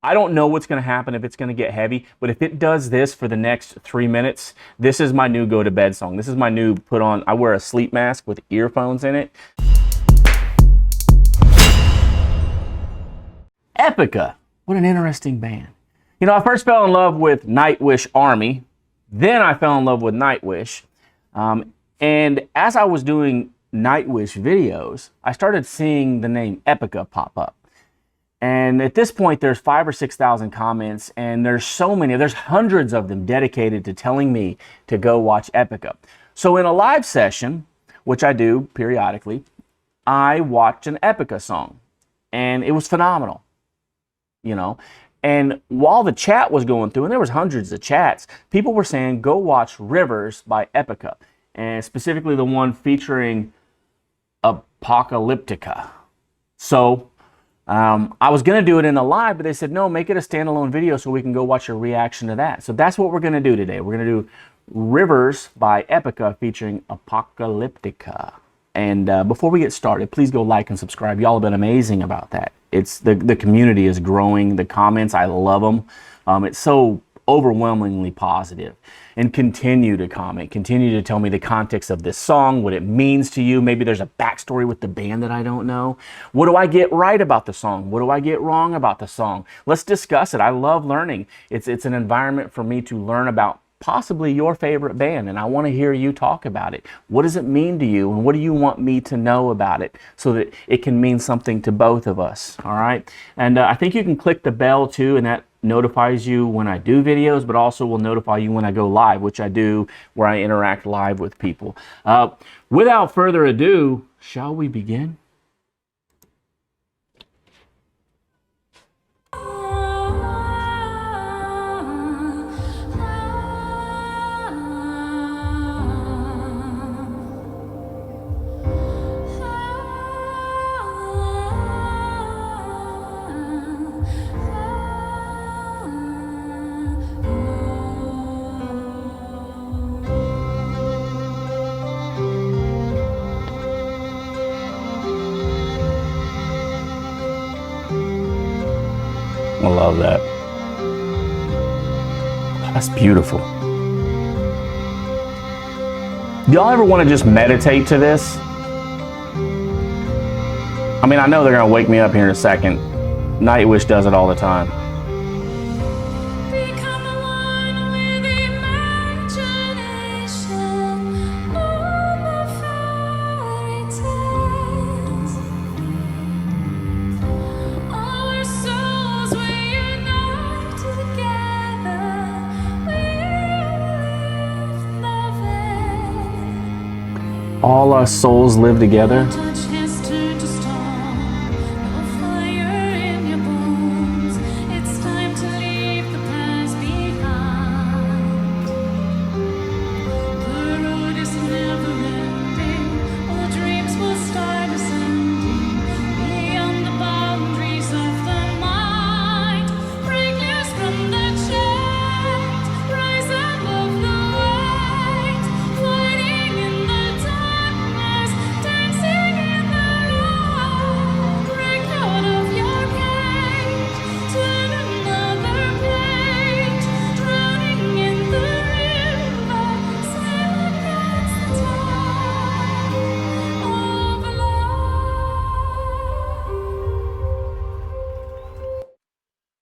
I don't know what's going to happen, if it's going to get heavy, but if it does this for the next 3 minutes, this is my new go to bed song. This is my new put on. I wear a sleep mask with earphones in it. Epica. What an interesting band. You know, I first fell in love with Nightwish Army. Then I fell in love with Nightwish. And as I was doing Nightwish videos, I started seeing the name Epica pop up. And at this point, there's 5,000 or 6,000 comments, and there's hundreds of them dedicated to telling me to go watch Epica. So in a live session, which I do periodically, I watched an Epica song, and it was phenomenal, you know. And while the chat was going through, and there was hundreds of chats, people were saying, go watch Rivers by Epica, and specifically the one featuring Apocalyptica. So I was going to do it in a live, but they said, no, make it a standalone video so we can go watch your reaction to that. So that's what we're going to do today. We're going to do Rivers by Epica featuring Apocalyptica. And before we get started, please go like and subscribe. Y'all have been amazing about that. It's the community is growing. The comments, I love them. It's so overwhelmingly positive. And continue to comment, continue to tell me the context of this song, what it means to you. Maybe there's a backstory with the band that I don't know. What do I get right about the song? What do I get wrong about the song? Let's discuss it. I love learning. It's an environment for me to learn about possibly your favorite band, and I want to hear you talk about it. What does it mean to you, and what do you want me to know about it so that it can mean something to both of us, all right? And I think you can click the bell too, and that notifies you when I do videos, but also will notify you when I go live, which I do, where I interact live with people. Without further ado, shall we begin? I love that. That's beautiful. Do y'all ever want to just meditate to this? I mean, I know they're going to wake me up here in a second. Nightwish does it all the time. All our souls live together.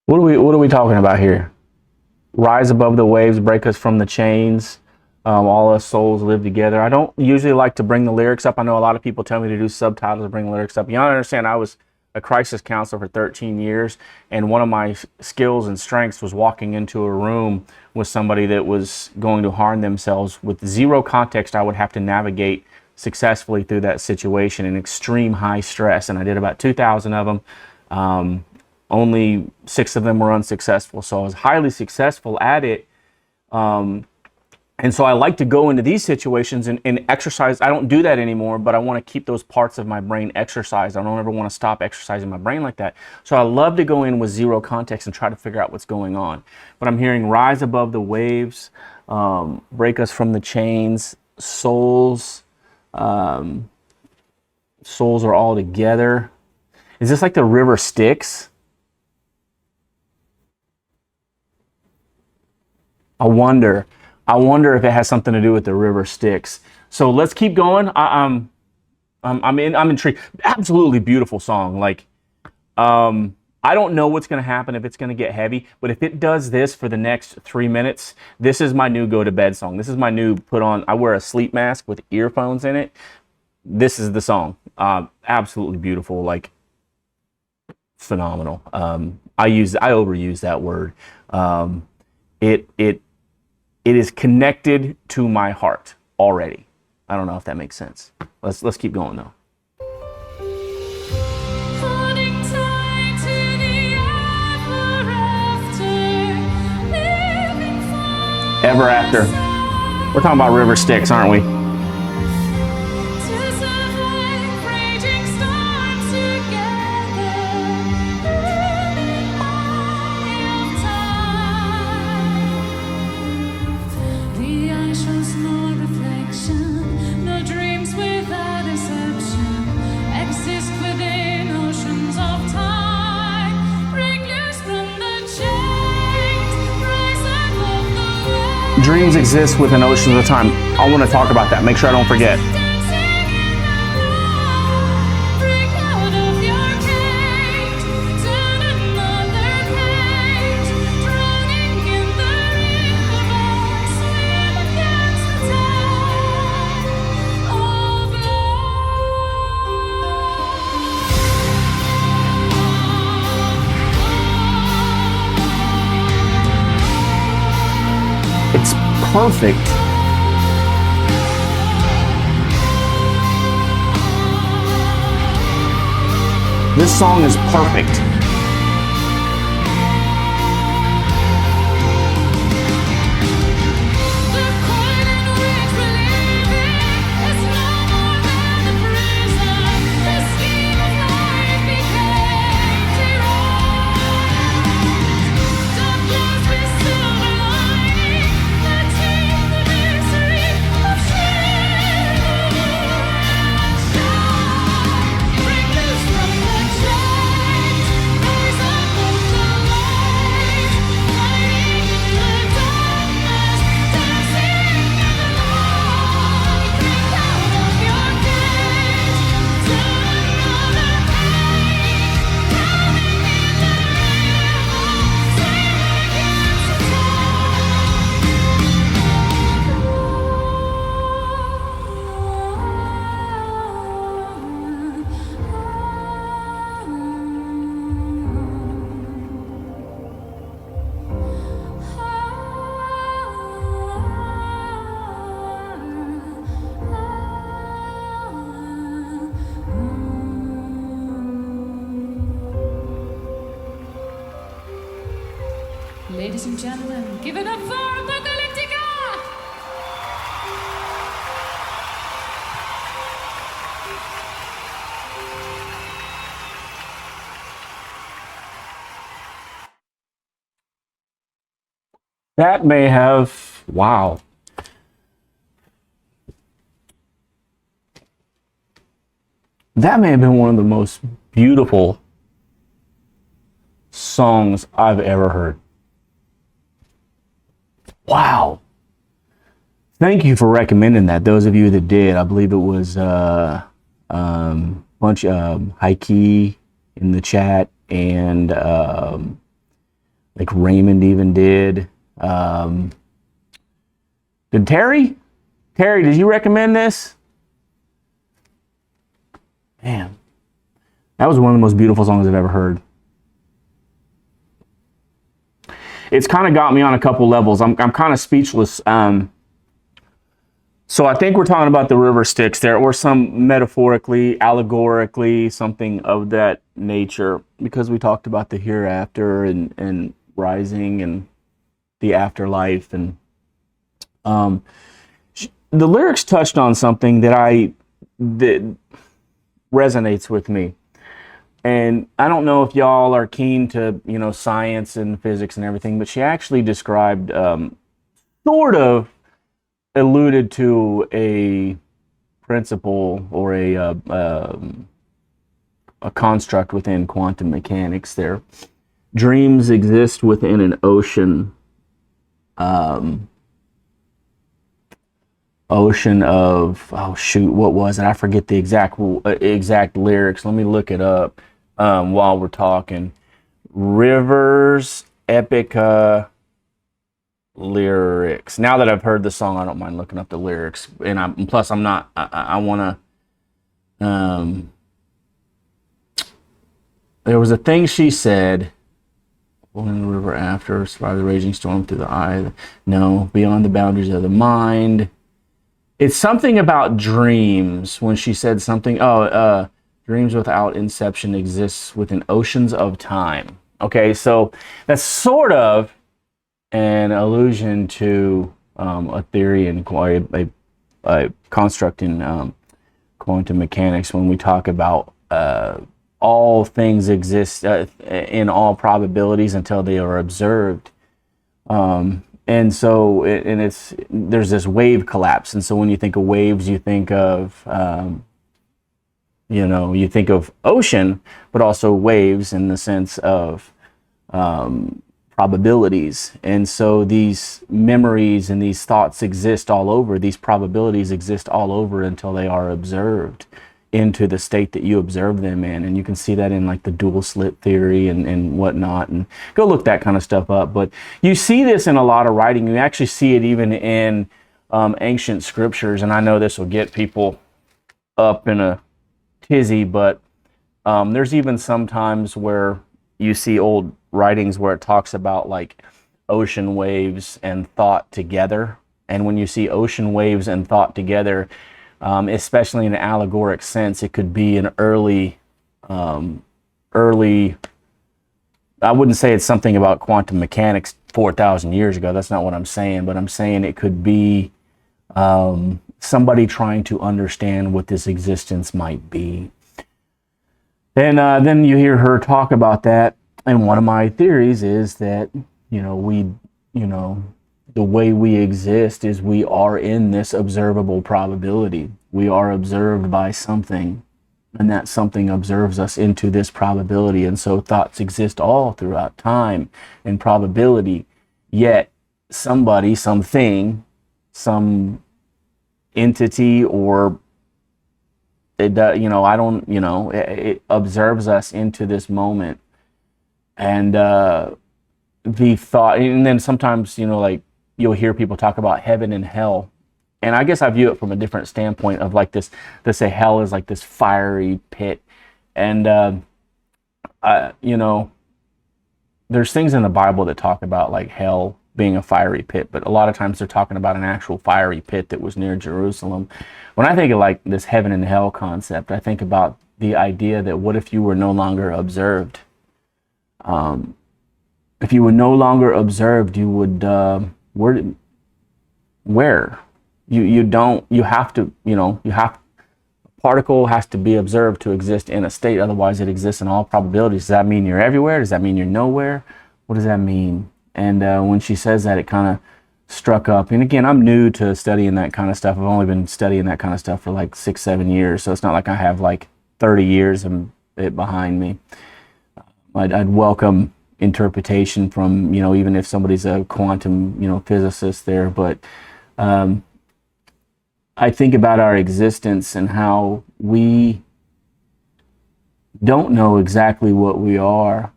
What are we talking about here? Rise above the waves, break us from the chains. All us souls live together. I don't usually like to bring the lyrics up. I know a lot of people tell me to do subtitles to bring lyrics up. You don't understand, I was a crisis counselor for 13 years, and one of my skills and strengths was walking into a room with somebody that was going to harm themselves. With zero context, I would have to navigate successfully through that situation in extreme high stress, and I did about 2,000 of them. Only 6 of them were unsuccessful, so I was highly successful at it. And so I like to go into these situations and exercise. I don't do that anymore, but I want to keep those parts of my brain exercised. I don't ever want to stop exercising my brain like that. So I love to go in with zero context and try to figure out what's going on. But I'm hearing rise above the waves, break us from the chains, souls are all together. Is this like the river Styx? wonder if it has something to do with the river Styx. So let's keep going. I'm intrigued. Absolutely beautiful song. Like, I don't know what's going to happen, if it's going to get heavy, but if it does this for the next 3 minutes, this is my new go to bed song. This is my new I wear a sleep mask with earphones in it. This is the song. Absolutely beautiful, like phenomenal. I overuse that word. It is connected to my heart already. I don't know if that makes sense. Let's keep going though. Ever After. We're talking about river Styx, aren't we? Dreams exist within oceans of time. I want to talk about that. Make sure I don't forget. It's perfect. This song is perfect. Ladies and gentlemen, give it up for Apocalyptica! That may have, wow. That may have been one of the most beautiful songs I've ever heard. Wow. Thank you for recommending that. Those of you that did, I believe it was bunch of Heike in the chat, and like Raymond even did. Did Terry? Terry, did you recommend this? Man, that was one of the most beautiful songs I've ever heard. It's kind of got me on a couple levels. I'm kind of speechless. So I think we're talking about the river Styx there, or some metaphorically, allegorically, something of that nature, because we talked about the hereafter and rising and the afterlife. And the lyrics touched on something that resonates with me. And I don't know if y'all are keen to, science and physics and everything, but she actually described, sort of alluded to a principle or a construct within quantum mechanics there. Dreams exist within an ocean um, ocean of, oh shoot, what was it? I forget the exact lyrics. Let me look it up while we're talking. Rivers, Epica, lyrics. Now that I've heard the song, I don't mind looking up the lyrics. And plus I'm not. I want to. There was a thing she said. In the river after, survive the raging storm through the eye. No, beyond the boundaries of the mind. It's something about dreams when she said something. Dreams without inception exists within oceans of time. Okay, so that's sort of an allusion to a theory and a construct in quantum mechanics when we talk about all things exist in all probabilities until they are observed. And so there's this wave collapse. And so when you think of waves, you think of, you think of ocean, but also waves in the sense of probabilities. And so these memories and these thoughts exist all over. These probabilities exist all over until they are observed into the state that you observe them in. And you can see that in like the dual slit theory and whatnot, and go look that kind of stuff up. But you see this in a lot of writing. You actually see it even in ancient scriptures. And I know this will get people up in a tizzy, but there's even sometimes where you see old writings where it talks about like ocean waves and thought together. And when you see ocean waves and thought together, especially in an allegoric sense, it could be an early, I wouldn't say it's something about quantum mechanics 4,000 years ago. That's not what I'm saying, but I'm saying it could be somebody trying to understand what this existence might be. And then you hear her talk about that. And one of my theories is that, the way we exist is we are in this observable probability. We are observed by something, and that something observes us into this probability. And so thoughts exist all throughout time and probability. Yet somebody, something, some entity, or it observes us into this moment. And the thought, and then sometimes, you'll hear people talk about heaven and hell. And I guess I view it from a different standpoint of like this, they say hell is like this fiery pit. And, there's things in the Bible that talk about like hell being a fiery pit, but a lot of times they're talking about an actual fiery pit that was near Jerusalem. When I think of like this heaven and hell concept, I think about the idea that what if you were no longer observed? If you were no longer observed, you would, where? Particle has to be observed to exist in a state, otherwise it exists in all probabilities. Does that mean you're everywhere? Does that mean you're nowhere? What does that mean? And when she says that, it kind of struck up. And again, I'm new to studying that kind of stuff. I've only been studying that kind of stuff for like 6-7 years, so it's not like I have like 30 years of it behind me. I'd welcome interpretation from, even if somebody's a quantum, physicist there. But I think about our existence and how we don't know exactly what we are,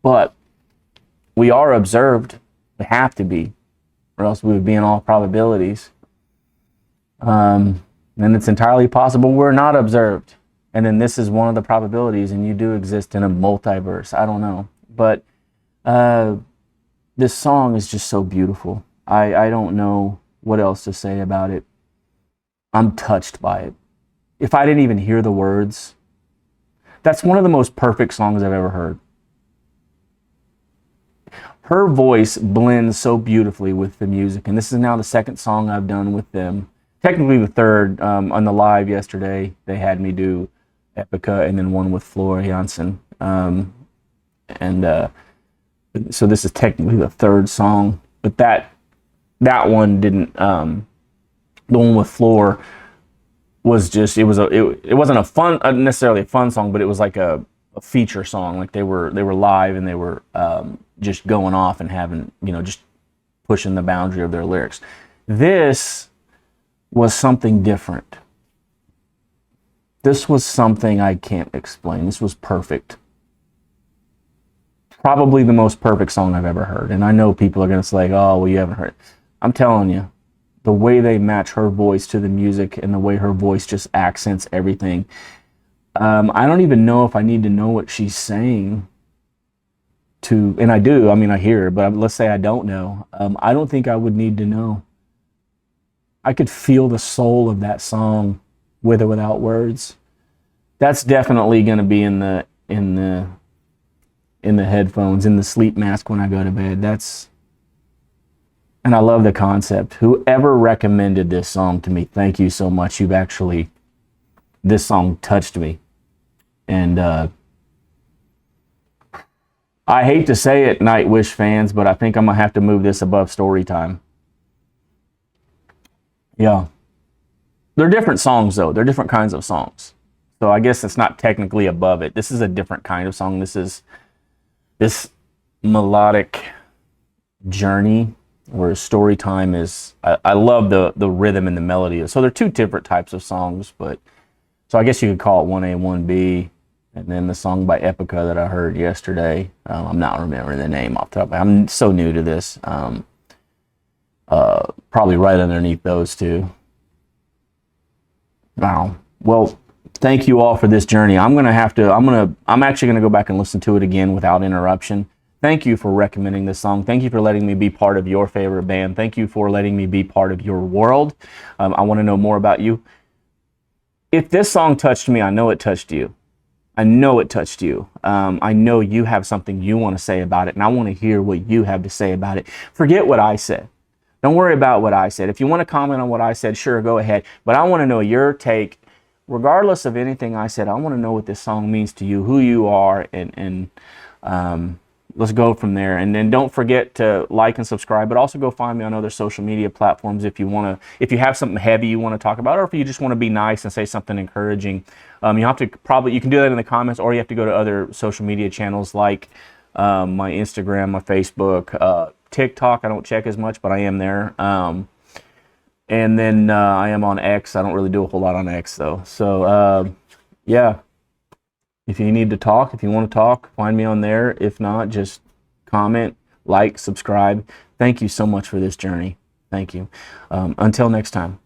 but we are observed. We have to be, or else we would be in all probabilities. And it's entirely possible we're not observed. And then this is one of the probabilities, and you do exist in a multiverse. I don't know. But this song is just so beautiful. I don't know what else to say about it. I'm touched by it. If I didn't even hear the words, that's one of the most perfect songs I've ever heard. Her voice blends so beautifully with the music, and this is now the second song I've done with them. Technically the third. On the live yesterday, they had me do Epica and then one with Flora Janssen. So this is technically the third song, but that one didn't. The one with Floor was just, it wasn't necessarily a fun song, but it was like a feature song. Like they were live and they were just going off and having, just pushing the boundary of their lyrics. This was something different. This was something I can't explain. This was perfect. Probably the most perfect song I've ever heard. And I know people are going to say, oh, well, you haven't heard it. I'm telling you, the way they match her voice to the music and the way her voice just accents everything. I don't even know if I need to know what she's saying to, and I do, I mean, I hear her, but let's say I don't know. I don't think I would need to know. I could feel the soul of that song with or without words. That's definitely going to be in the headphones, in the sleep mask when I go to bed. And I love the concept. Whoever recommended this song to me, thank you so much. This song touched me. And I hate to say it, Nightwish fans, but I think I'm going to have to move this above story time. Yeah. They're different songs, though. They're different kinds of songs. So I guess it's not technically above it. This is a different kind of song. This is this melodic journey where story time is, I love the rhythm and the melody. So they're two different types of songs, but so I guess you could call it 1A, 1B, and then the song by Epica that I heard yesterday. I'm not remembering the name off the top. I'm so new to this. Probably right underneath those two. Wow. Well, thank you all for this journey. I'm actually gonna go back and listen to it again without interruption. Thank you for recommending this song. Thank you for letting me be part of your favorite band. Thank you for letting me be part of your world. I want to know more about you. If this song touched me, I know it touched you. I know it touched you. I know you have something you want to say about it, and I want to hear what you have to say about it. Forget what I said. Don't worry about what I said. If you want to comment on what I said, sure, go ahead. But I want to know your take. Regardless of anything I said, I want to know what this song means to you, who you are, and let's go from there. And then don't forget to like and subscribe, but also go find me on other social media platforms if you have something heavy you want to talk about, or if you just want to be nice and say something encouraging. You can do that in the comments, or you have to go to other social media channels like my Instagram, my Facebook, TikTok. I don't check as much, but I am there. And then I am on X. I don't really do a whole lot on X though. So yeah. If you need to talk, if you want to talk, find me on there. If not, just comment, like, subscribe. Thank you so much for this journey. Thank you. Until next time.